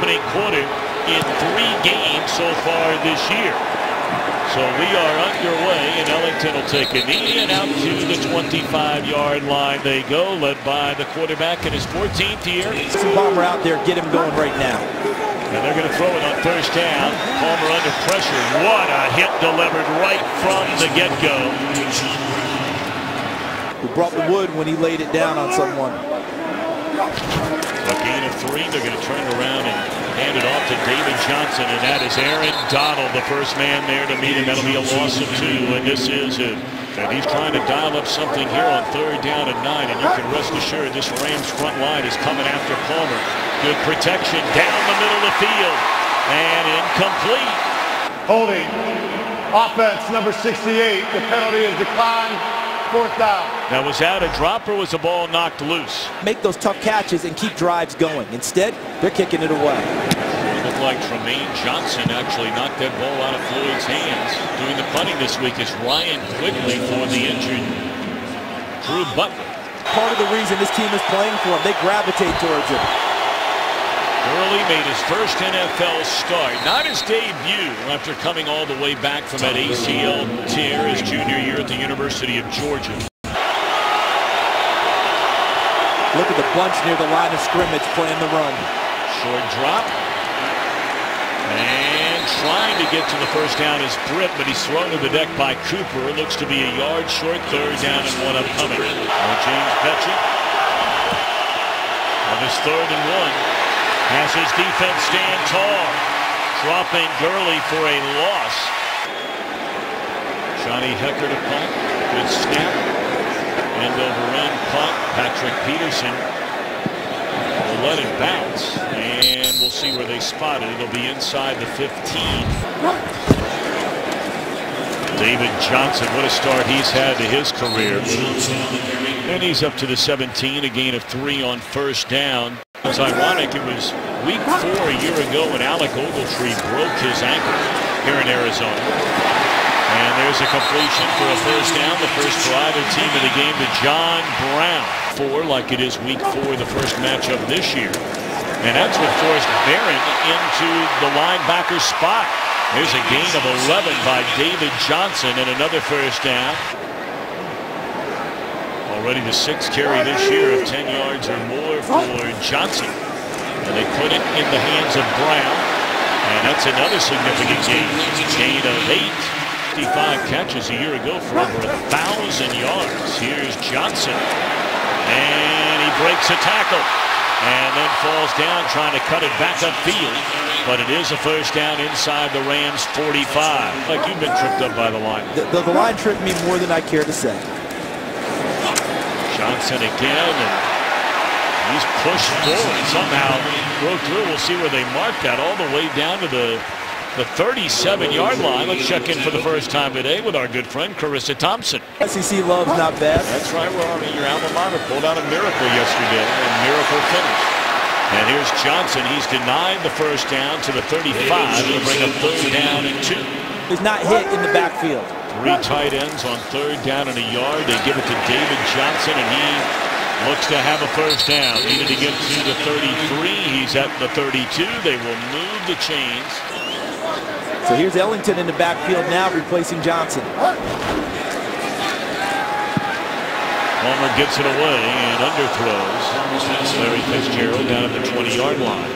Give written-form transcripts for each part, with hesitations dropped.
opening quarter in 3 games so far this year. So we are underway, and Ellington will take a knee, and out to the 25-yard line they go, led by the quarterback in his 14th year. Some Palmer out there, get him going right now. And they're going to throw it on first down. Palmer under pressure. What a hit delivered right from the get-go. He brought the wood when he laid it down on someone. A gain of 3. They're going to turn around and hand it off to David Johnson, and that is Aaron Donald, the first man there to meet him. That'll be a loss of 2, and this is it. And he's trying to dial up something here on 3rd down and 9, and you can rest assured this Rams front line is coming after Palmer. Good protection down the middle of the field, and incomplete. Holding. Offense number 68. The penalty is declined. 4th down. Now, was that a drop or was the ball knocked loose? Make those tough catches and keep drives going. Instead, they're kicking it away. It looked like Tremaine Johnson actually knocked that ball out of Floyd's hands. Doing the punting this week is Ryan Quigley for the injured Drew Butler. Part of the reason this team is playing for him, they gravitate towards him. Gurley made his first NFL start, not his debut, after coming all the way back from that ACL tear his junior year at the University of Georgia. Look at the bunch near the line of scrimmage playing the run. Short drop. And trying to get to the first down is Britt, but he's thrown to the deck by Cooper. It looks to be a yard short, 3rd down and 1 upcoming. James Betchett on his 3rd and 1. Has his defense stand tall, dropping Gurley for a loss. Johnny Hecker to punt. Good snap. End over end punt. Patrick Peterson will let it bounce, and we'll see where they spot it. It'll be inside the 15. David Johnson, what a start he's had to his career. And he's up to the 17, a gain of 3 on first down. It's ironic, it was week 4 a year ago when Alec Ogletree broke his ankle here in Arizona. And there's a completion for a first down, the first drive of the team of the game to John Brown. 4 like it is week 4, the first matchup this year. And that's what forced Barron into the linebacker spot. There's a gain of 11 by David Johnson and another first down. Already the 6th carry this year of 10 yards or more for Johnson. And they put it in the hands of Brown. And that's another significant gain. Gain of 8. 55 catches a year ago for over 1,000 yards. Here's Johnson. And he breaks a tackle. And then falls down trying to cut it back upfield. But it is a first down inside the Rams 45. Like you've been tripped up by the line. The line tripped me more than I care to say. Johnson again, and he's pushed forward. Somehow broke through. We'll see where they mark that all the way down to the 37-yard line. Let's check in for the first time today with our good friend Carissa Thompson. SEC love's not bad. That's right, Rory. Your alma mater pulled out a miracle yesterday, a miracle finish. And here's Johnson. He's denied the first down to the 35. It'll bring up 3rd down and 2. He's not hit in the backfield. 3 tight ends on 3rd down and a yard. They give it to David Johnson, and he looks to have a first down. Needed to get to the 33. He's at the 32. They will move the chains. So here's Ellington in the backfield now, replacing Johnson. Palmer gets it away and underthrows. Larry Fitzgerald down at the 20-yard line.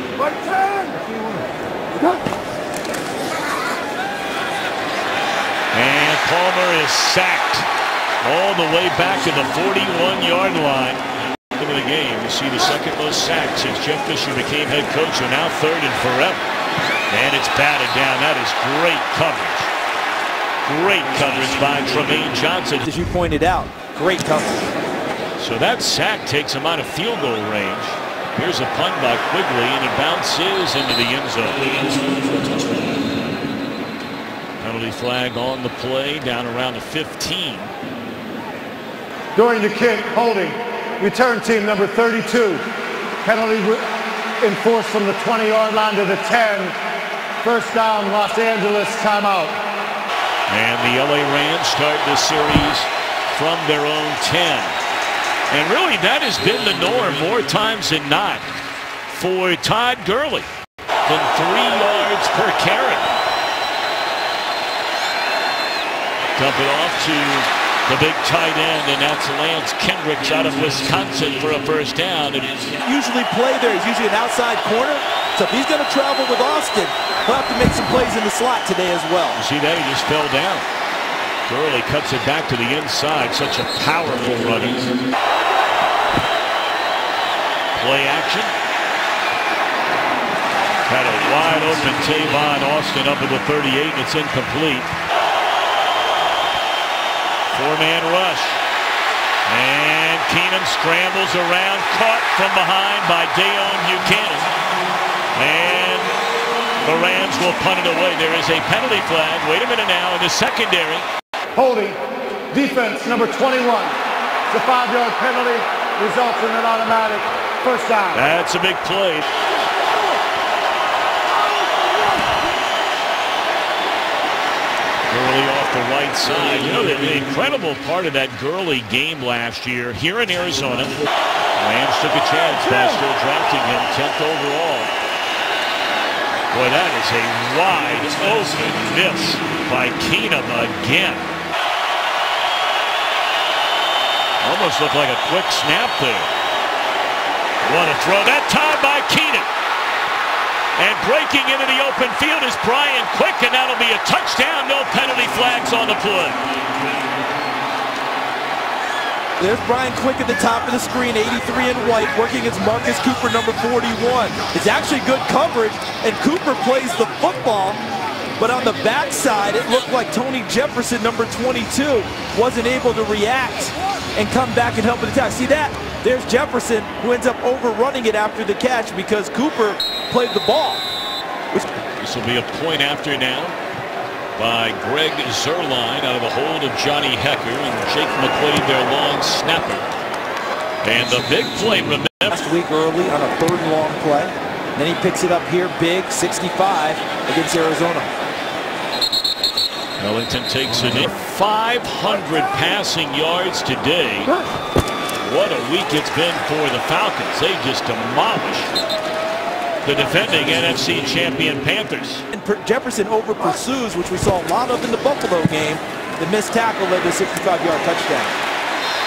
And Palmer is sacked all the way back to the 41-yard line. Into the game, you see the second most sacks since Jeff Fisher became head coach, and now 3rd and forever. And it's batted down. That is great coverage. Great coverage by Tremaine Johnson. As you pointed out, great coverage. So that sack takes him out of field goal range. Here's a punt by Quigley, and it bounces into the end zone. Penalty flag on the play, down around the 15. During the kick, holding. Return team number 32. Penalty enforced from the 20-yard line to the 10. First down, Los Angeles, timeout. And the LA Rams start this series from their own 10. And really, that has been the norm more times than not for Todd Gurley. than 3 yards per carry. Dump it off to the big tight end, and that's Lance Kendricks out of Wisconsin for a first down. And usually play there. He's usually an outside corner. So if he's going to travel with Austin, he'll have to make some plays in the slot today as well. You see that? He just fell down. Gurley cuts it back to the inside. Such a powerful runner. Play action. Had a wide open Tavon Austin up at the 38, and it's incomplete. 4-man rush. And Keenum scrambles around, caught from behind by Dayon Buchanan. And the Rams will punt it away. There is a penalty flag. Wait a minute now in the secondary. Holding. Defense, number 21. It's a 5-yard penalty. Results in an automatic first down. That's a big play. Gurley off the right side. You know, the incredible part of that Gurley game last year here in Arizona, Rams took a chance by still drafting him 10th overall. Boy, that is a wide open miss by Keenum again. Almost looked like a quick snap there. What a throw. That time by Keenum. And breaking into the open field is Brian Quick, and that'll be a touchdown. No penalty flags on the play. There's Brian Quick at the top of the screen, 83 in white, working against Marcus Cooper, number 41. It's actually good coverage, and Cooper plays the football, but on the backside, it looked like Tony Jefferson, number 22, wasn't able to react and come back and help with the attack. See that? There's Jefferson, who ends up overrunning it after the catch because Cooper played the ball. This will be a point after now by Greg Zuerlein out of the hold of Johnny Hecker, and Jake McQuaid, their long snapper. And the big play, remember, last week early on a 3rd and long play. Then he picks it up here big, 65 against Arizona. Ellington takes it in. 500 passing yards today. What a week it's been for the Falcons. They just demolished the defending NFC champion Panthers. And Jefferson over pursues, which we saw a lot of in the Buffalo game. The missed tackle led to a 65-yard touchdown.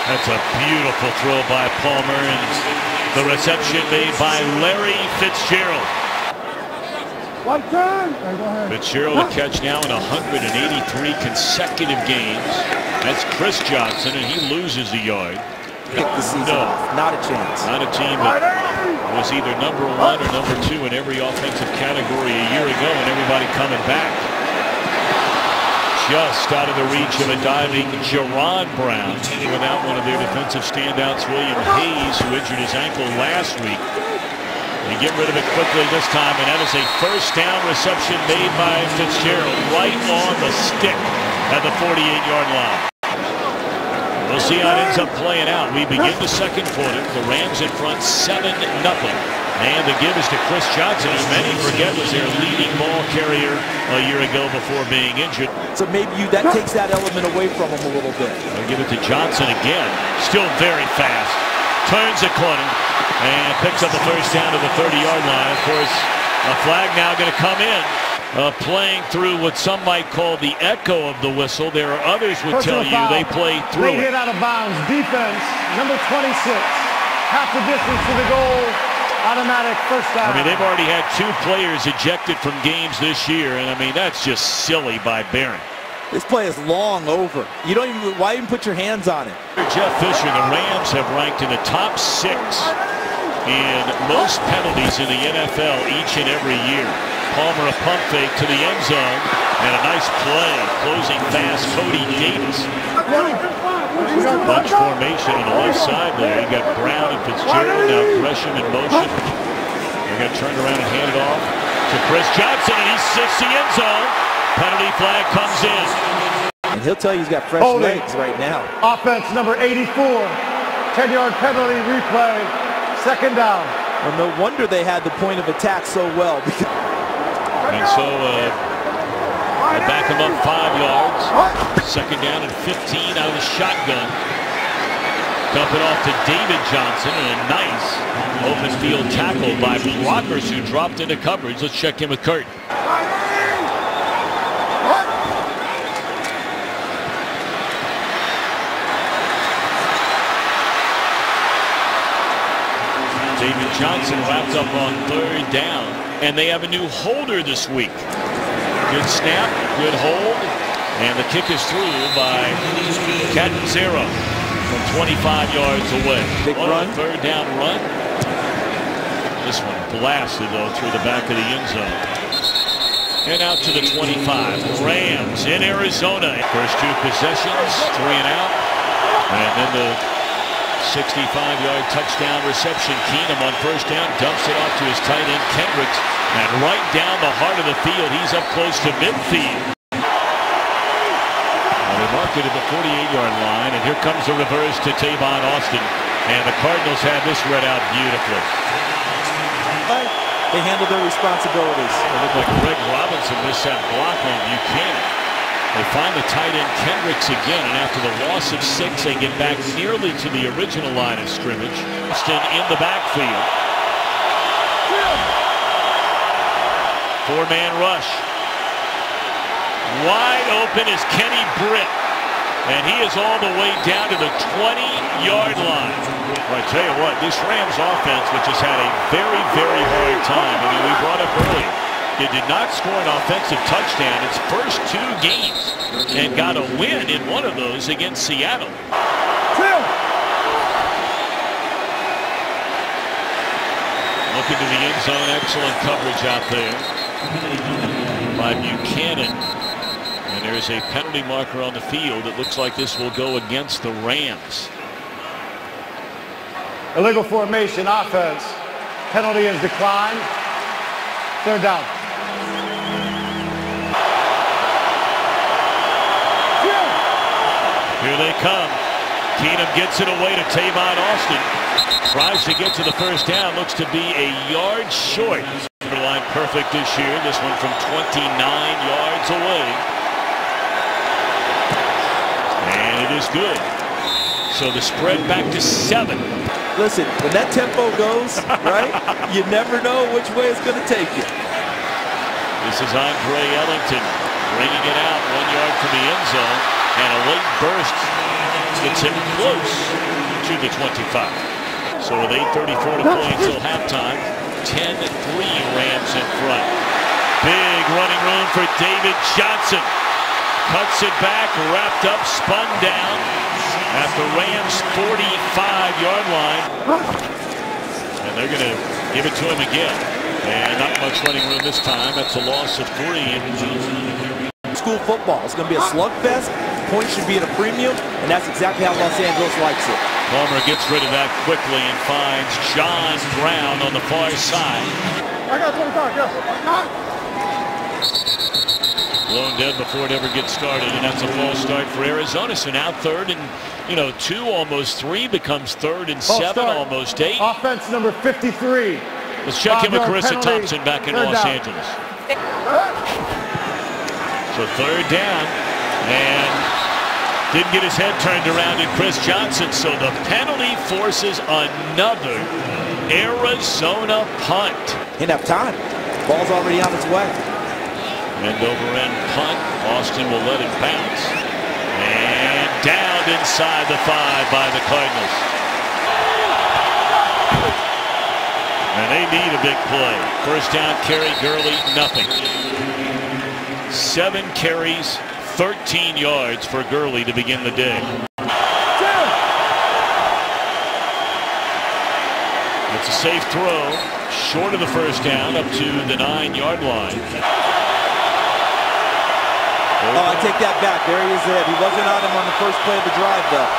That's a beautiful throw by Palmer, and the reception made by Larry Fitzgerald. One turn. Fitzgerald a catch now in 183 consecutive games. That's Chris Johnson, and he loses a yard. Pick the season off. Not a chance. Not a team that was either number 1 or number 2 in every offensive category a year ago, and everybody coming back. Just out of the reach of a diving Jaron Brown. Without one of their defensive standouts, William Hayes, who injured his ankle last week. They get rid of it quickly this time, and that is a first down reception made by Fitzgerald right on the stick at the 48-yard line. We'll see how it ends up playing out. We begin the second quarter. The Rams in front 7-0. And the give is to Chris Johnson, who many forget was their leading ball carrier a year ago before being injured. So maybe that takes that element away from him a little bit. They'll give it to Johnson again. Still very fast. Turns the corner and picks up the first down to the 30-yard line. Of course, a flag now going to come in. Playing through what some might call the echo of the whistle. There are others would tell you they play through it. Hit out of bounds. Defense, number 26. Half the distance to the goal. Automatic first down. I mean, they've already had 2 players ejected from games this year, and I mean, that's just silly by Barron. This play is long over. You don't even, why even put your hands on it? Jeff Fisher, the Rams have ranked in the top 6 in most penalties in the NFL each and every year. Palmer a pump fake to the end zone, and a nice play, closing fast, Cody Davis. Bunch formation on the left side there. You got Brown and Fitzgerald, now Gresham in motion. They're going to turn around and hand it off to Chris Johnson, and he sits the end zone. Penalty flag comes in. And he'll tell you he's got fresh legs right now. Offense number 84. 10-yard penalty replay. Second down. Well, no wonder they had the point of attack so well. And so they back him up 5 yards. Second down and 15 out of the shotgun. Dump it off to David Johnson, and a nice open field tackle by blockers who dropped into coverage. Let's check in with Kurt. David Johnson wrapped up on 3rd down, and they have a new holder this week. Good snap, good hold, and the kick is through by Condense from 25 yards away. Big run. 3rd down run. This one blasted, though, through the back of the end zone. And out to the 25. Rams in Arizona. First 2 possessions, 3 and out. And then the 65-yard touchdown reception. Keenum on 1st down dumps it off to his tight end Kendricks, and right down the heart of the field. He's up close to midfield. They mark it at the 48-yard line, and here comes the reverse to Tavon Austin, and the Cardinals have this read out beautifully. They handle their responsibilities. It looked like Greg Robinson missed that block on Buchanan. They find the tight end Kendricks again, and after the loss of 6, they get back nearly to the original line of scrimmage. Austin in the backfield. 4-man rush. Wide open is Kenny Britt, and he is all the way down to the 20-yard line. Well, I tell you what, this Rams offense, which has had a very, very hard time. I mean, we brought up earlier, it did not score an offensive touchdown its first 2 games, and got a win in one of those against Seattle. Look into the end zone, excellent coverage out there by Buchanan. And there's a penalty marker on the field. It looks like this will go against the Rams. Illegal formation offense. Penalty is declined. 3rd down. Here they come. Keenum gets it away to Tavon Austin. Tries to get to the 1st down. Looks to be a yard short. Line perfect this year. This one from 29 yards away. And it is good. So the spread back to 7. Listen, when that tempo goes, right, you never know which way it's going to take you. This is Andre Ellington bringing it out 1 yard from the end zone, and a late burst gets him close to the 25. So with 8:34 to play until halftime, 10-3 Rams in front. Big running room for David Johnson. Cuts it back, wrapped up, spun down at the Rams' 45-yard line. And they're going to give it to him again. And not much running room this time. That's a loss of 3. School football. It's going to be a slugfest. Points should be at a premium, and that's exactly how Los Angeles likes it. Palmer gets rid of that quickly and finds John Brown on the far side. I got 25, yes. Blown dead before it ever gets started, and that's a false start for Arizona. So now 3rd and 2, almost 3, becomes 3rd and 7, almost 8. Offense number 53. Let's check in with Carissa Thompson back in Los Angeles. So 3rd down, and didn't get his head turned around in Chris Johnson, so the penalty forces another Arizona punt. Enough time. Ball's already on its way. End over end punt. Austin will let it bounce. And down inside the 5 by the Cardinals. And they need a big play. 1st down carry, Gurley, nothing. 7 carries, 13 yards for Gurley to begin the day. It's a safe throw, short of the 1st down, up to the 9-yard line. Oh, I take that back. There he is. He wasn't on him on the first play of the drive, though.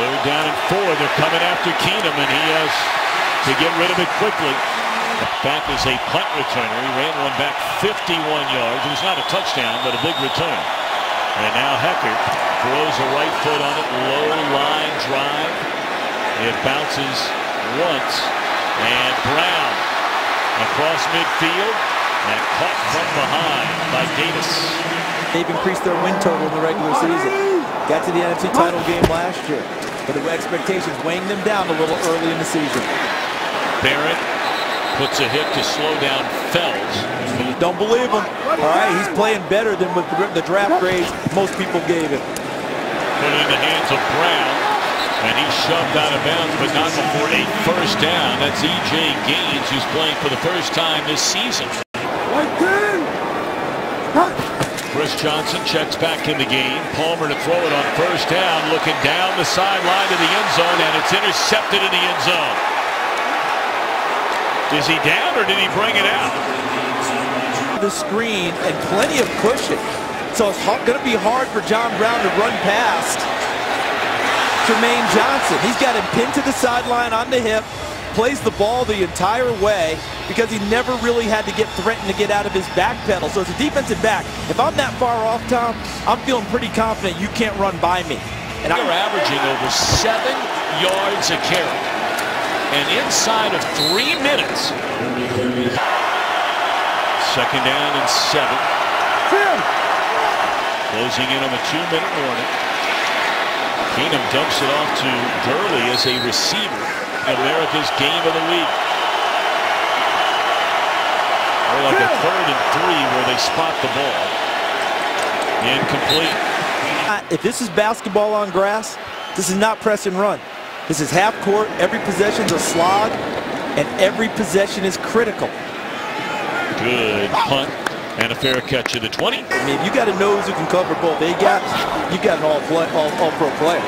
3rd down and 4. They're coming after Keenum, and he has to get rid of it quickly. Back is a punt returner. He ran one back 51 yards. It was not a touchdown, but a big return. And now Hecker throws a right foot on it. Low line drive. It bounces once. And Brown across midfield and caught from behind by Davis. They've increased their win total in the regular season. Got to the NFC title game last year. but the expectations weighing them down a little early in the season. Barrett puts a hit to slow down Fells. Don't believe him. All right, he's playing better than with the draft grades most people gave him. Put it in the hands of Brown, and he's shoved out of bounds, but not before a first down. That's E.J. Gaines, who's playing for the first time this season. Chris Johnson checks back in the game. Palmer to throw it on first down, looking down the sideline to the end zone, and it's intercepted in the end zone. Is he down, or did he bring it out? The screen and plenty of pushing. So it's going to be hard for John Brown to run past Tremaine Johnson. He's got him pinned to the sideline on the hip, plays the ball the entire way because he never really had to get threatened to get out of his back pedal. So as a defensive back, if I'm that far off, Tom, I'm feeling pretty confident you can't run by me. And they're averaging over 7 yards a carry. And inside of 3 minutes. Second down and 7. Closing in on the 2-minute warning. Keenum dumps it off to Gurley as a receiver. America's game of the week. Or like a 3rd and 3 where they spot the ball. Incomplete. If this is basketball on grass, this is not press and run. This is half court. Every possession's a slog, and every possession is critical. Good punt and a fair catch at the 20. I mean, if you got a nose who can cover both you got an all-pro player.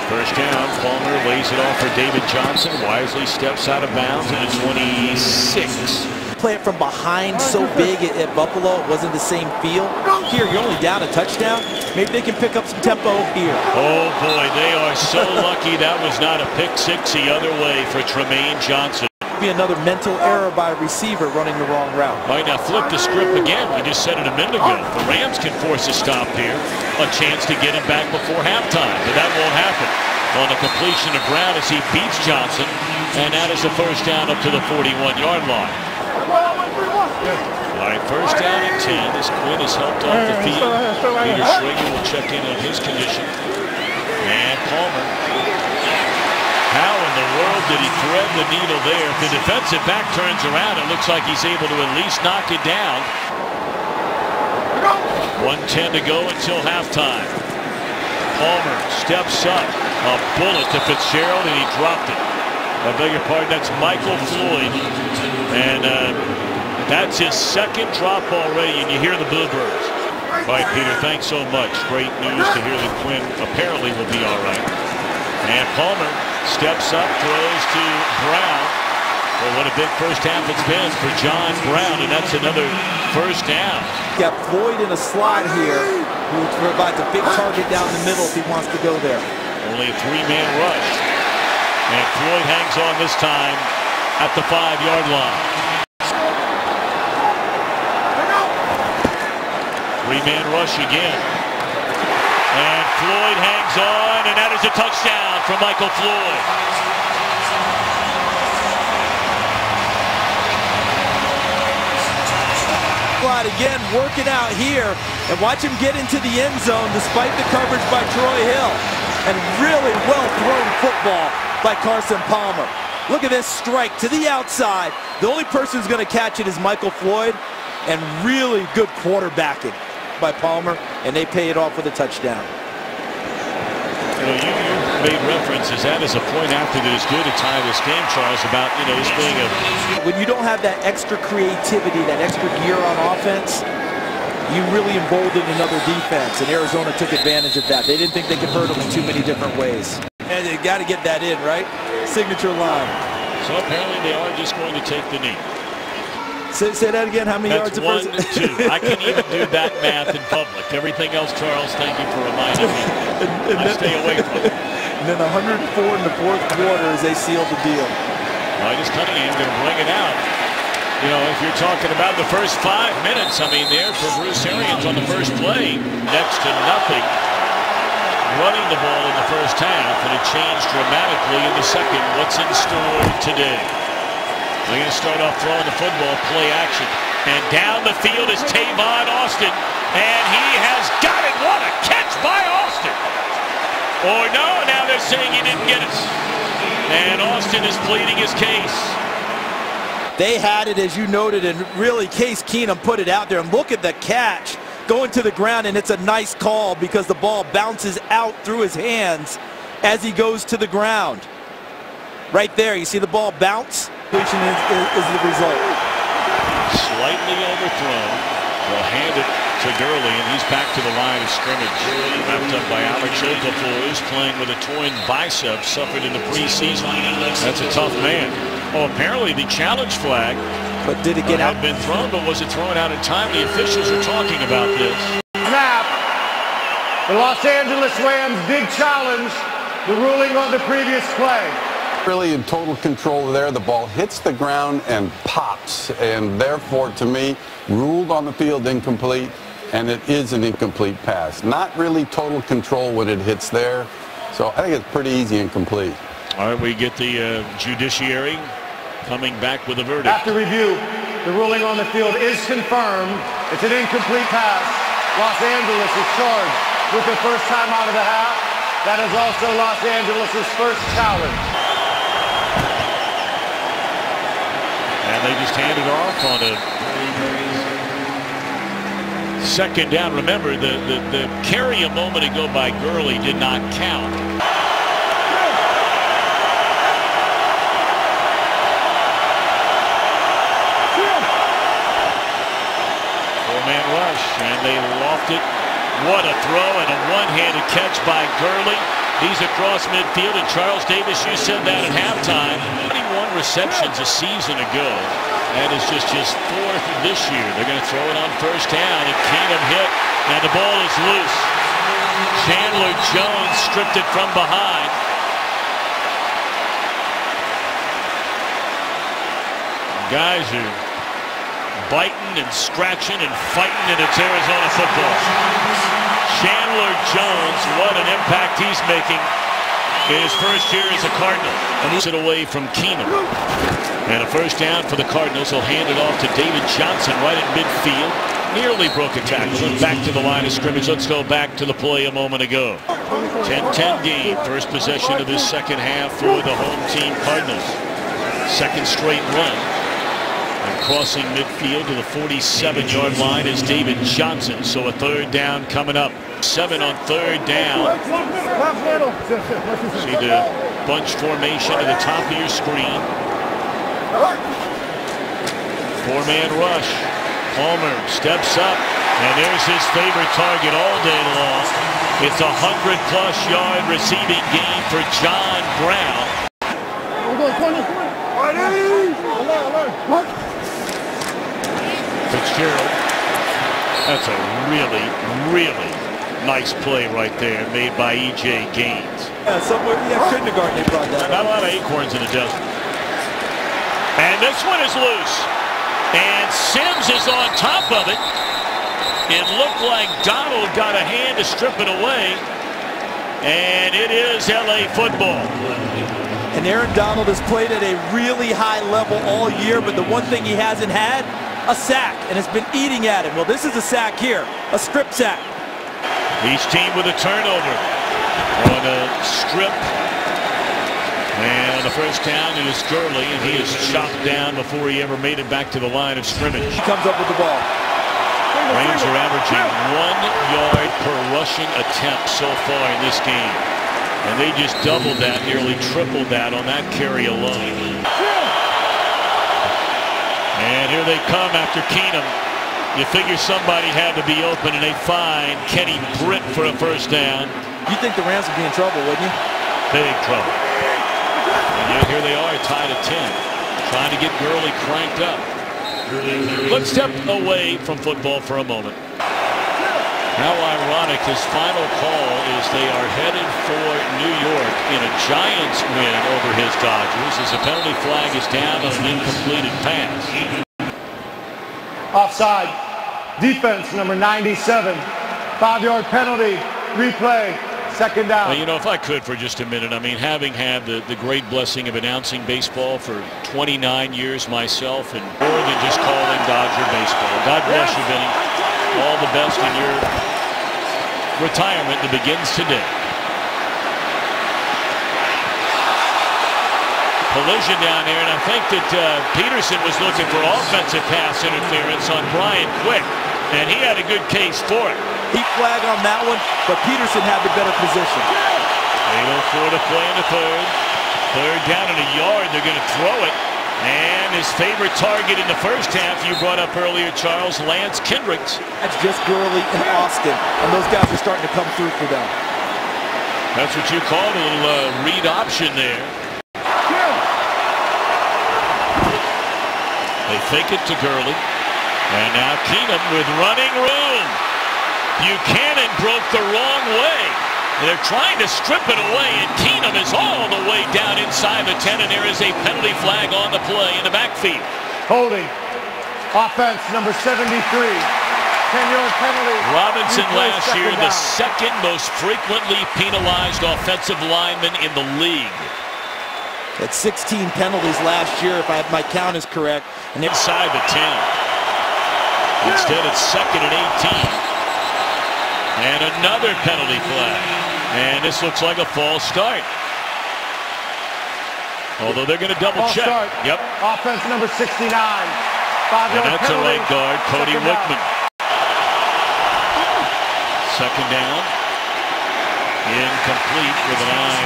First down, Palmer lays it off for David Johnson. Wisely steps out of bounds at the 26. Play it from behind so big at Buffalo, it wasn't the same feel. Here, you're only down a touchdown. Maybe they can pick up some tempo here. Oh boy, they are so lucky that was not a pick six the other way for Tremaine Johnson. Be another mental error by a receiver running the wrong route. All right, now flip the script again. We just said it a minute ago. The Rams can force a stop here. A chance to get him back before halftime, but that won't happen. On the completion of Brown as he beats Johnson, and that is a first down up to the 41-yard line. All right, first down and 10 as Quinn is helped off the field. Peter Schrager will check in on his condition. And Palmer. How in the world did he thread the needle there? If the defensive back turns around, it looks like he's able to at least knock it down. 1:10 to go until halftime. Palmer steps up. A bullet to Fitzgerald, and he dropped it. I beg your pardon, that's Michael Floyd. And that's his second drop already, and you hear the bluebirds. All right, Peter, thanks so much. Great news to hear that Quinn apparently will be all right. And Palmer steps up, throws to Brown. Well, what a big first half it's been for John Brown, and that's another first down. Got Floyd in a slot here, who provides a big target down the middle if he wants to go there. Only a 3-man rush. And Floyd hangs on this time at the 5-yard line. 3-man rush again. And Floyd hangs on, and that is a touchdown for Michael Floyd. Again, working out here, and watch him get into the end zone despite the coverage by Troy Hill. And really well thrown football by Carson Palmer. Look at this strike to the outside. The only person who's going to catch it is Michael Floyd, and really good quarterbacking by Palmer, and they pay it off with a touchdown. You know, you made references. That is a point after that is good to tie this game, Charles, about, you know, this being a... When you don't have that extra creativity, that extra gear on offense, you really embolden another defense, and Arizona took advantage of that. They didn't think they could hurt them in too many different ways. And they got to get that in, right? Signature line. So apparently they are just going to take the knee. Say that again. How many That's yards? 1 to 2. I can't even do that math in public. Everything else, Charles, thank you for reminding me. I stay away from it. And then 104 in the fourth quarter as they seal the deal. Titus Cunningham going to bring it out. You know, if you're talking about the first 5 minutes, I mean, there for Bruce Arians on the first play, next to nothing. Running the ball in the first half, and it changed dramatically in the second. What's in store today? They're going to start off throwing the football, play action. And down the field is Tavon Austin. And he has got it. What a catch by Austin. Or no, now they're saying he didn't get it. And Austin is pleading his case. They had it, as you noted, and really Case Keenum put it out there. And look at the catch going to the ground, and it's a nice call because the ball bounces out through his hands as he goes to the ground. Right there, you see the ball bounce? Completion is the result. Slightly overthrown. They'll hand it to Gurley, and he's back to the line of scrimmage. Wrapped up by Alex Okafor, who's playing with a torn bicep, suffered in the preseason. That's a tough man. Oh, apparently the challenge flag. But did it get out? Had been thrown, but was it thrown out in time? The officials are talking about this. Snap. The Los Angeles Rams did challenge the ruling on the previous play. Really in total control there. The ball hits the ground and pops, and therefore, to me, ruled on the field incomplete, and it is an incomplete pass. Not really total control when it hits there, so I think it's pretty easy and complete. All right, we get the judiciary coming back with a verdict. After review, the ruling on the field is confirmed. It's an incomplete pass. Los Angeles is charged with their first time out of the half. That is also Los Angeles' first challenge. And they just handed off on a second down. Remember, the carry a moment ago by Gurley did not count. Four-man rush, and they loft it. What a throw and a one-handed catch by Gurley. He's across midfield, and Charles Davis, you said that at halftime. 21 receptions a season ago. That is just his fourth this year. They're going to throw it on first down, and Keenum hit, and the ball is loose. Chandler Jones stripped it from behind. Guys are biting and scratching and fighting, and it's Arizona football. Chandler Jones, what an impact he's making in his first year as a Cardinal. And he's it away from Keenum. And a first down for the Cardinals. He'll hand it off to David Johnson right at midfield. Nearly broke a tackle. And back to the line of scrimmage. Let's go back to the play a moment ago. 10-10 game. First possession of this second half for the home team Cardinals. Second straight run. And crossing midfield to the 47-yard line is David Johnson. So a third down coming up. 7 on third down. See the bunch formation at the top of your screen. Four-man rush. Palmer steps up, and there's his favorite target all day long. It's a 100-plus yard receiving game for John Brown. Fitzgerald. That's a really nice play right there, made by E.J. Gaines. Yeah, somewhere kindergarten they brought that. Not a lot of acorns in the desert. And this one is loose. And Sims is on top of it. It looked like Donald got a hand to strip it away. And it is L.A. football. And Aaron Donald has played at a really high level all year, but the one thing he hasn't had, a sack, and has been eating at him. Well, this is a sack here, a strip sack. Each team with a turnover on a strip. And the first down is Gurley, and he is chopped down before he ever made it back to the line of scrimmage. He comes up with the ball. Rams are averaging 1 yard per rushing attempt so far in this game. And they just doubled that, nearly tripled that on that carry alone. And here they come after Keenum. You figure somebody had to be open, and they find Kenny Britt for a first down. You think the Rams would be in trouble, wouldn't you? Big trouble. And yet here they are, tied at 10, trying to get Gurley cranked up. Let's step away from football for a moment. How ironic, his final call is they are headed for New York in a Giants win over his Dodgers as the penalty flag is down on an incompleted pass. Offside. Defense number 97. 5-yard penalty. Replay. Second down. Well, you know, if I could for just a minute, I mean, having had the great blessing of announcing baseball for 29 years myself, and more than just calling Dodger baseball. God bless you, Vinny. All the best in your retirement that begins today. Collision down there, and I think that Peterson was looking for offensive pass interference on Brian Quick, and he had a good case for it. He flagged on that one, but Peterson had the better position. 8:04 to play in the third. Third down in a yard. They're going to throw it. And his favorite target in the first half, you brought up earlier, Charles, Lance Kendricks. That's just Gurley and Austin, and those guys are starting to come through for them. That's what you called a little read option there. They fake it to Gurley. And now Keenum with running room. Buchanan broke the wrong way. They're trying to strip it away, and Keenum is all the way down inside the 10, and there is a penalty flag on the play in the backfield. Holding. Offense number 73. 10-yard penalty. Robinson last year, the second most frequently penalized offensive lineman in the league. At 16 penalties last year, if my count is correct. And inside the 10. Instead, it's second and 18. And another penalty flag. And this looks like a false start. Although they're going to double false check. Start. Yep. Offense number 69. 5-yard and that's penalty. a right guard, Cody Wickman. Second down. Incomplete with an eye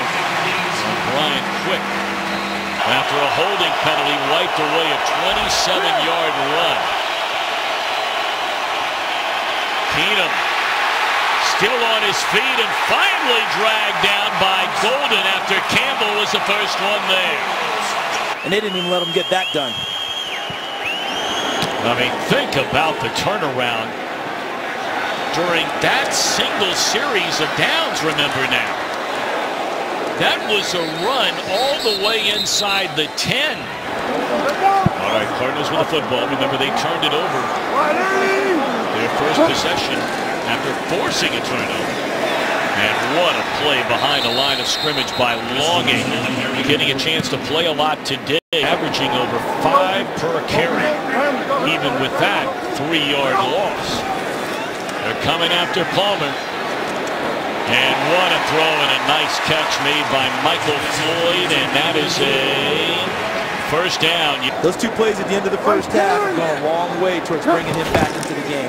on Brian Quick. After a holding penalty, wiped away a 27-yard run. Keenum still on his feet and finally dragged down by Golden after Campbell was the first one there. And they didn't even let him get that done. I mean, think about the turnaround during that single series of downs, remember now. That was a run all the way inside the 10. All right, Cardinals with the football. Remember, they turned it over. Their first possession after forcing a turnover. And what a play behind the line of scrimmage by Longing. Getting a chance to play a lot today, averaging over 5 per carry. Even with that 3-yard loss. They're coming after Palmer. And what a throw and a nice catch made by Michael Floyd, and that is a first down. Those two plays at the end of the first half have gone a long way towards bringing him back into the game.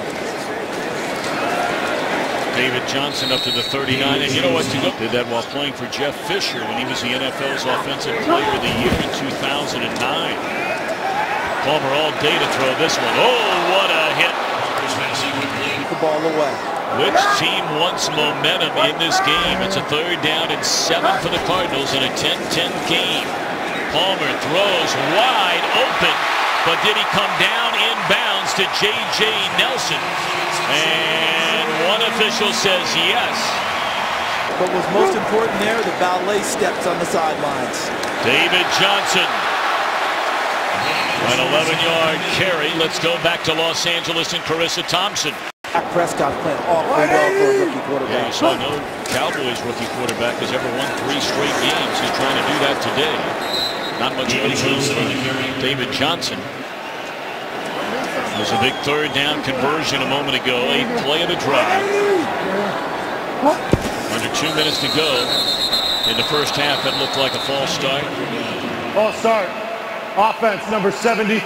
David Johnson up to the 39, and you know what? Did that while playing for Jeff Fisher when he was the NFL's Offensive Player of the Year in 2009. Palmer all day to throw this one. Oh, what a hit. Keep the ball away. Which team wants momentum in this game? It's a third down and 7 for the Cardinals in a 10-10 game. Palmer throws wide open, but did he come down inbounds to J.J. Nelson? And one official says yes. What was most important there, the ballet steps on the sidelines. David Johnson. An 11-yard carry. Let's go back to Los Angeles and Carissa Thompson. Prescott's playing awfully well for a rookie quarterback. Yeah, you saw no Cowboys rookie quarterback has ever won 3 straight games. He's trying to do that today. Not much of a chance for David Johnson. There's a big third down conversion a moment ago. 8th play of the drive. Under 2 minutes to go in the first half. That looked like a false start. False start. Offense number 74.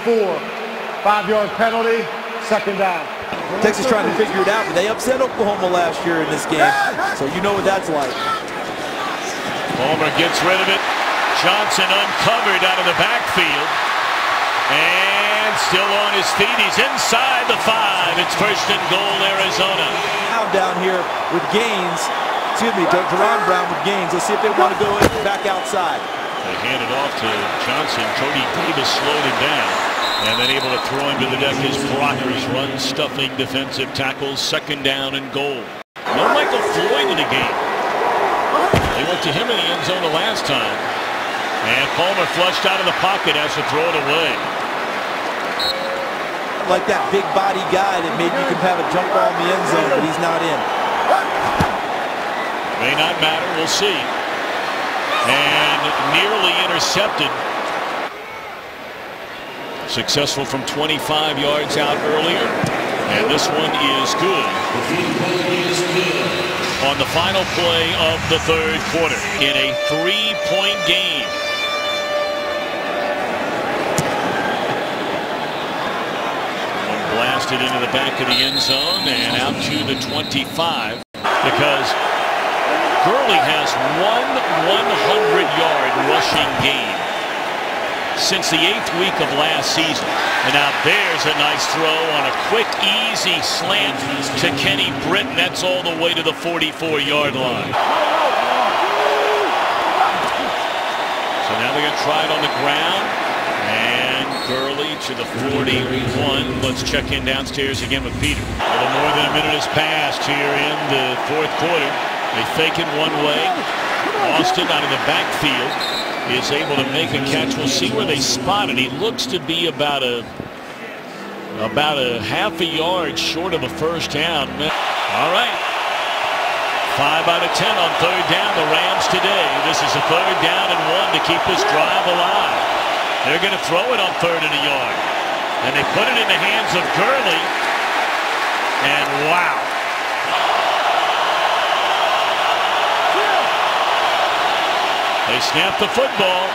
5-yard penalty. Second down. Texas trying to figure it out, but they upset Oklahoma last year in this game, so you know what that's like. Palmer gets rid of it. Johnson uncovered out of the backfield. And still on his feet. He's inside the 5. It's first and goal, Arizona. Now down here with Gaines. Excuse me, Jerron Brown with Gaines. Let's see if they want to go back outside. They hand it off to Johnson. Cody Davis slowed him down. And then able to throw him to the deck as Brockers run stuffing defensive tackles. Second down and goal. No Michael Floyd in the game. They went to him in the end zone the last time. And Palmer flushed out of the pocket, has to throw it away. Like that big body guy that maybe you can have a jump ball in the end zone, but he's not in. May not matter, we'll see. And nearly intercepted. Successful from 25 yards out earlier. And this one is good. On the final play of the third quarter in a 3-point game. Tossed it into the back of the end zone and out to the 25 because Gurley has one 100-yard rushing game since the 8th week of last season. And now there's a nice throw on a quick, easy slant to Kenny Britton. That's all the way to the 44-yard line. So now they're going to try it on the ground. And Gurley to the 41. Let's check in downstairs again with Peter. A little more than a minute has passed here in the 4th quarter. They fake it one way. Austin out of the backfield is able to make a catch. We'll see where they spot it. He looks to be about a half a yard short of a first down. All right. 5 out of 10 on 3rd down. The Rams today. This is a 3rd down and 1 to keep this drive alive. They're going to throw it on 3rd and a yard. And they put it in the hands of Gurley. And wow. They snap the football.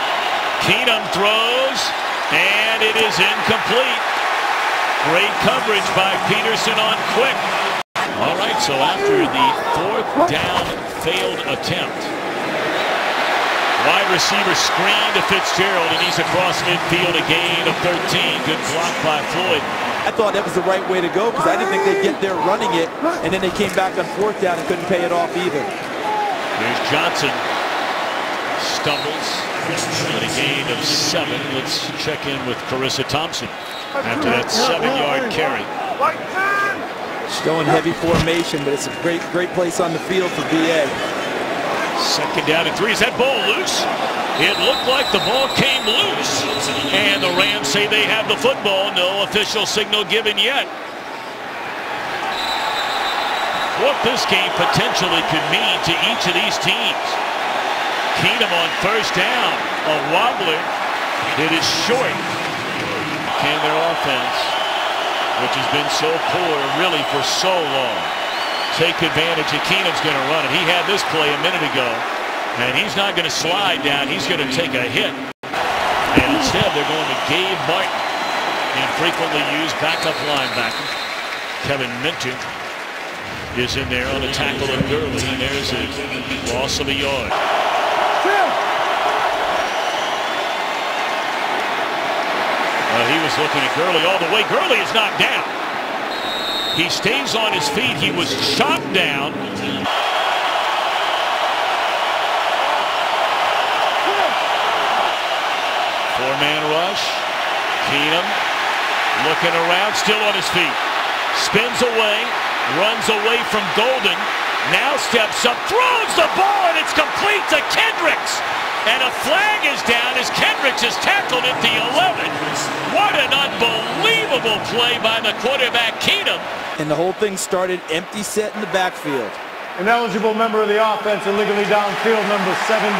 Keenum throws, and it is incomplete. Great coverage by Peterson on Quick. All right, so after the 4th down failed attempt, wide receiver screen to Fitzgerald, and he's across midfield, a gain of 13. Good block by Floyd. I thought that was the right way to go because I didn't think they'd get there running it, and then they came back on 4th down and couldn't pay it off either. Here's Johnson. Stumbles at a gain of 7. Let's check in with Carissa Thompson after that 7-yard carry. Showing heavy formation, but it's a great place on the field for VA. 2nd down and 3. Is that ball loose? It looked like the ball came loose. And the Rams say they have the football. No official signal given yet. What this game potentially could mean to each of these teams. Keenum on 1st down. A wobbler. It is short. Can their offense, which has been so poor really for so long, take advantage? And Keenum's going to run it. He had this play a minute ago. And he's not going to slide down. He's going to take a hit. And instead they're going to Gabe Martin, infrequently used backup linebacker. Kevin Minter is in there on the tackle of Gurley. And there's a loss of a yard. He was looking at Gurley all the way. Gurley is knocked down. He stays on his feet. He was chopped down. 4-man rush. Keenum looking around, still on his feet. Spins away, runs away from Golden. Now steps up, throws the ball, and it's complete to Kendricks. And a flag is down as Kendricks is tackled at the 11. What an unbelievable play by the quarterback, Keenum. And the whole thing started empty set in the backfield. An eligible member of the offense, illegally downfield, number 73.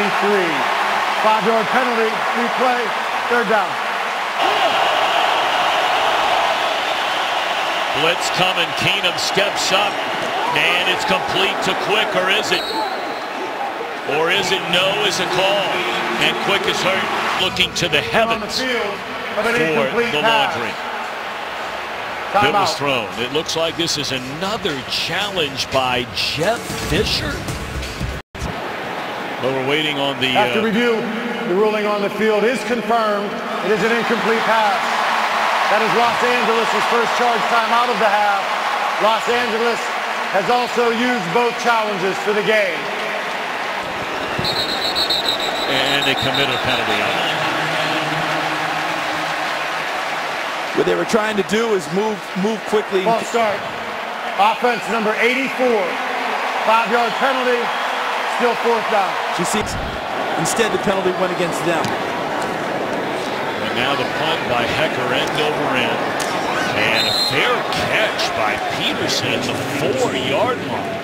5-yard penalty, replay, 3rd down. Blitz coming, Keenum steps up, and it's complete to Quick, or is it? Or is it no is a call? And Quick is hurt, looking to the heavens for the laundry. It was thrown. It looks like this is another challenge by Jeff Fisher. But we're waiting on the... After review, the ruling on the field is confirmed. It is an incomplete pass. That is Los Angeles' first charge time out of the half. Los Angeles has also used both challenges for the game. And they commit a penalty on it. What they were trying to do is move quickly. False start. Offense number 84. 5-yard penalty. Still 4th down. You see, instead the penalty went against them. And now the punt by Hecker, end over end. And a fair catch by Peterson at the 4-yard line.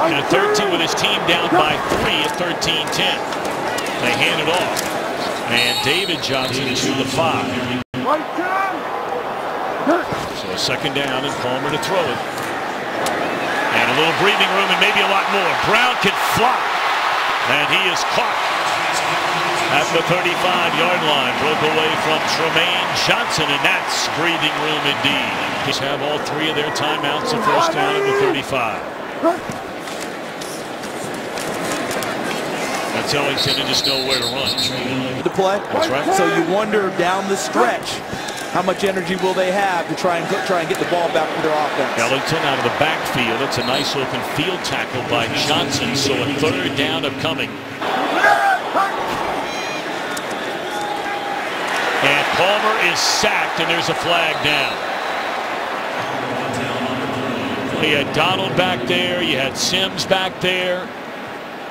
And a 13 with his team down by 3 at 13-10. They hand it off. And David Johnson is to the 5. So a 2nd down and Palmer to throw it. And a little breathing room and maybe a lot more. Brown can fly. And he is caught. at the 35-yard line. Broke away from Tremaine Johnson, and that's breathing room indeed. Just have all three of their timeouts, a first down at the 35. That's Ellington and just know where to run. To play. That's right. So you wonder down the stretch, how much energy will they have to try and get the ball back for their offense? Ellington out of the backfield. That's a nice open field tackle by Johnson. So a third down upcoming. And Palmer is sacked, and there's a flag down. You had Donald back there. You had Sims back there.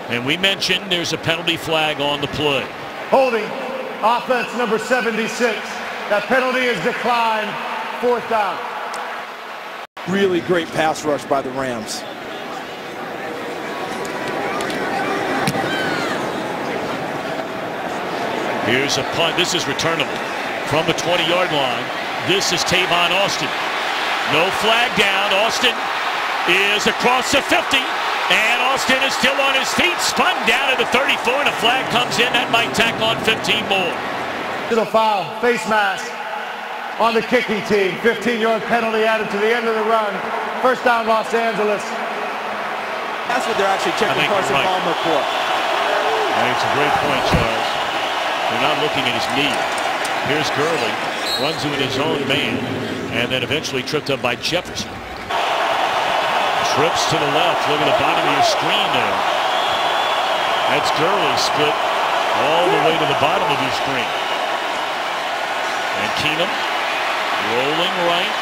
And we mentioned there's a penalty flag on the play. Holding, offense number 76. That penalty is declined. Fourth down. Really great pass rush by the Rams. Here's a punt. This is returnable from the 20-yard line. This is Tavon Austin. No flag down. Austin is across the 50. And Austin is still on his feet. Spun down to the 34. And a flag comes in. That might tack on 15 more. Little foul, face mask on the kicking team. 15-yard penalty added to the end of the run. First down, Los Angeles. That's what they're actually checking Carson Palmer for. It's a great point, Charles. They're not looking at his knee. Here's Gurley. Runs with his own man. And then eventually tripped up by Jefferson. Trips to the left. Look at the bottom of your screen there. That's Gurley split all the way to the bottom of your screen. And Keenum rolling right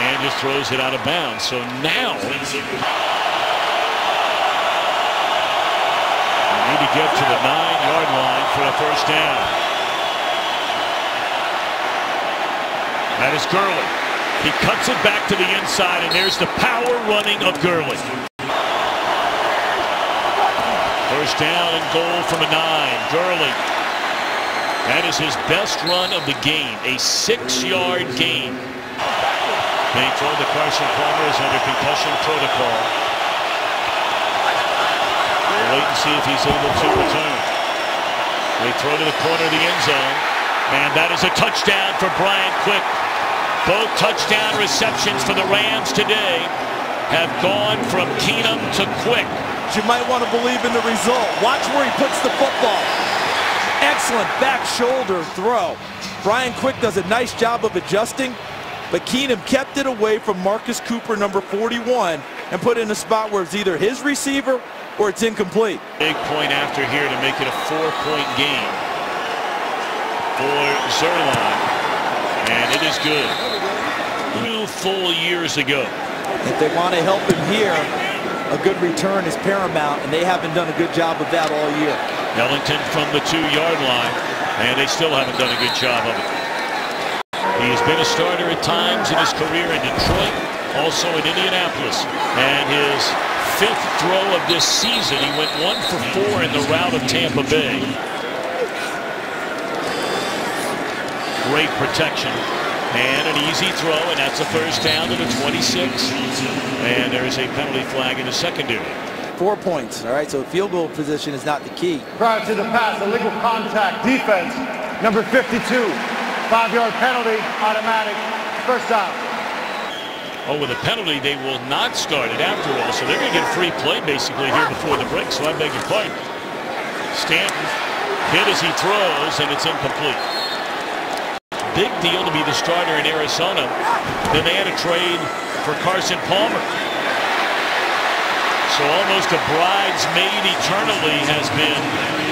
and just throws it out of bounds. So now we need to get to the 9-yard line for a first down. That is Gurley. He cuts it back to the inside, and there's the power running of Gurley. First down and goal from a 9. Gurley. That is his best run of the game. A 6-yard gain. They throw to Carson Palmer is under concussion protocol. We'll wait and see if he's able to return. They throw to the corner of the end zone. And that is a touchdown for Brian Quick. Both touchdown receptions for the Rams today have gone from Keenum to Quick. You might want to believe in the result. Watch where he puts the football. Excellent back shoulder throw. Brian Quick does a nice job of adjusting, but Keenum kept it away from Marcus Cooper, number 41, and put it in a spot where it's either his receiver or it's incomplete. Big point after here to make it a 4-point game for Zerline. And it is good. 2 full years ago. If they want to help him here, a good return is paramount, and they haven't done a good job of that all year. Ellington from the 2-yard line, and they still haven't done a good job of it. He has been a starter at times in his career in Detroit, also in Indianapolis. And his 5th throw of this season, he went 1 for 4 in the rout of Tampa Bay. Great protection and an easy throw, and that's a first down to the 26. And there's a penalty flag in the secondary. 4 points. All right, so field goal position is not the key. Prior to the pass, illegal contact, defense, number 52. 5-yard penalty, automatic, first down. Oh, with a penalty, they will not start it after all, so they're going to get a free play basically here before the break, so I beg your pardon. Stanton hit as he throws, and it's incomplete. Big deal to be the starter in Arizona. Then they had a trade for Carson Palmer. So almost a bridesmaid eternally has been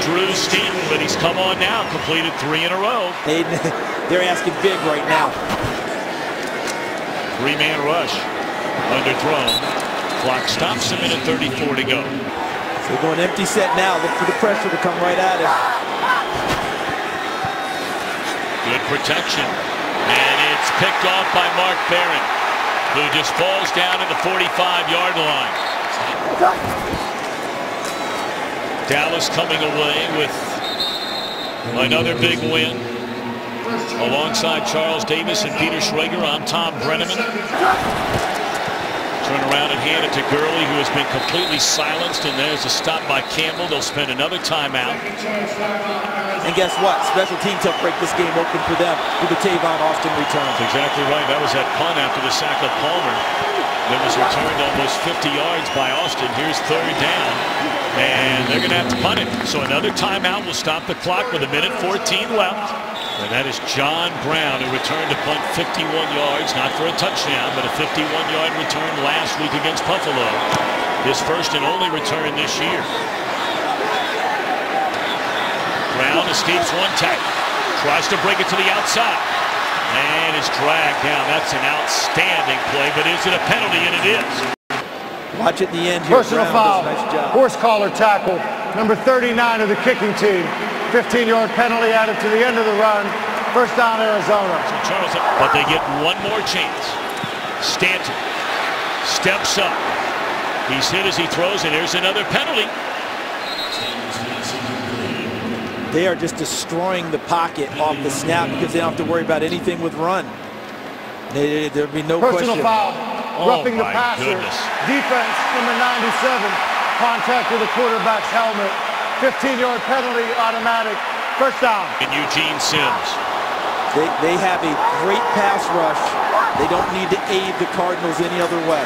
Drew Stanton, but he's come on now, completed 3 in a row. They're asking big right now. 3-man rush, underthrown. Clock stops, a minute 34 to go. So they're going empty set now. Look for the pressure to come right at him. Good protection, and it's picked off by Mark Barron, who just falls down at the 45-yard line. Dallas coming away with another big win. Alongside Charles Davis and Peter Schrager, I'm Tom Brenneman. Turn around and hand it to Gurley, who has been completely silenced, and there's a stop by Campbell. They'll spend another timeout. And guess what? Special teams helped break this game open for them with the Tavon Austin return. That's exactly right. That was that punt after the sack of Palmer that was returned almost 50 yards by Austin. Here's third down, and they're going to have to punt it. So another timeout will stop the clock with 1:14 left. And that is John Brown, who returned to punt 51 yards, not for a touchdown, but a 51-yard return last week against Buffalo. His first and only return this year. Brown escapes one tackle, tries to break it to the outside, and is dragged down. That's an outstanding play, but is it a penalty? And it is. Watch it in the end here. Personal foul. Nice job. Horse collar tackle. Number 39 of the kicking team. 15-yard penalty added to the end of the run. First down, Arizona. But they get one more chance. Stanton steps up. He's hit as he throws, and there's another penalty. They are just destroying the pocket off the snap because they don't have to worry about anything with run. There'll be no Personal question. Foul. Roughing the passer. Goodness. Defense, number 97. Contact with the quarterback's helmet. 15-yard penalty, automatic. First down. And Eugene Sims. They have a great pass rush. They don't need to aid the Cardinals any other way.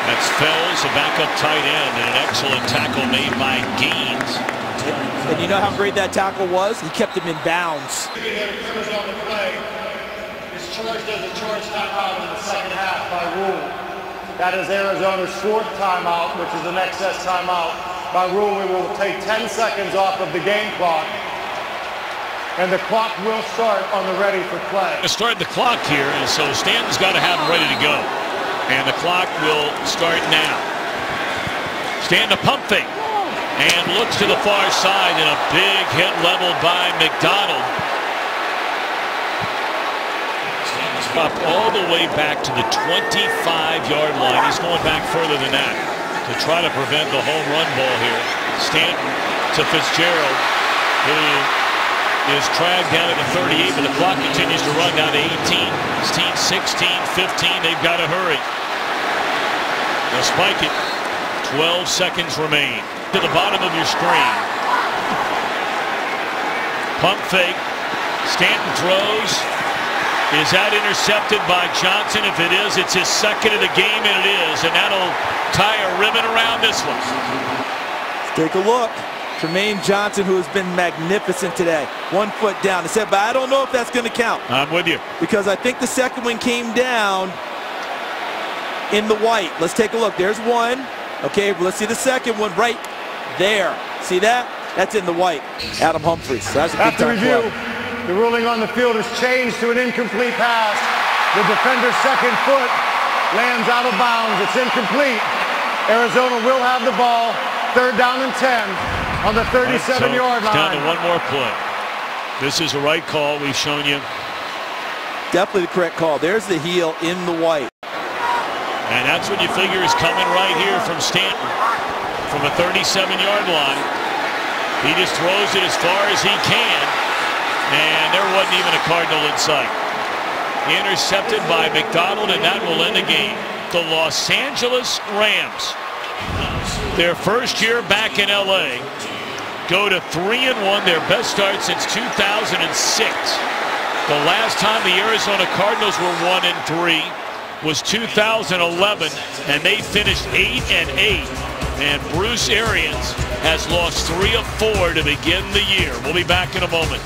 That's Fells, a backup tight end, and an excellent tackle made by Gaines. And you know how great that tackle was? He kept him in bounds. Is charged as a charge timeout in the second half by rule. That is Arizona's fourth timeout, which is an excess timeout. By rule, we will take 10 seconds off of the game clock, and the clock will start on the ready for play. Start the clock here, and so Stanton's got to have him ready to go. And the clock will start now. Stanton a pump fake, and looks to the far side, and a big hit leveled by McDonald. Up all the way back to the 25-yard line. He's going back further than that to try to prevent the home run ball here. Stanton to Fitzgerald, who is dragged down at the 38, but the clock continues to run down to 18, 16, 15. They've got to hurry. They'll spike it. 12 seconds remain. To the bottom of your screen. Pump fake. Stanton throws. Is that intercepted by Johnson? If it is, it's his second of the game, and it is. And that'll tie a ribbon around this one. Let's take a look. Tremaine Johnson, who has been magnificent today. 1 foot down. I said, but I don't know if that's going to count. I'm with you. Because I think the second one came down in the white. Let's take a look. There's one. Okay, well, let's see the second one right there. See that? That's in the white. Adam Humphries. So that's a good After review. play. The ruling on the field has changed to an incomplete pass. The defender's second foot lands out of bounds. It's incomplete. Arizona will have the ball. Third down and 10 on the 37-yard line. Down to one more play. This is the right call. We've shown you. Definitely the correct call. There's the heel in the white. And that's what you figure is coming right here from Stanton. From a 37-yard line. He just throws it as far as he can. And there wasn't even a Cardinal in sight. Intercepted by McDonald, and that will end the game. The Los Angeles Rams, their first year back in LA, go to 3-1, their best start since 2006. The last time the Arizona Cardinals were 1-3 was 2011, and they finished 8-8. And Bruce Arians has lost 3 of 4 to begin the year. We'll be back in a moment.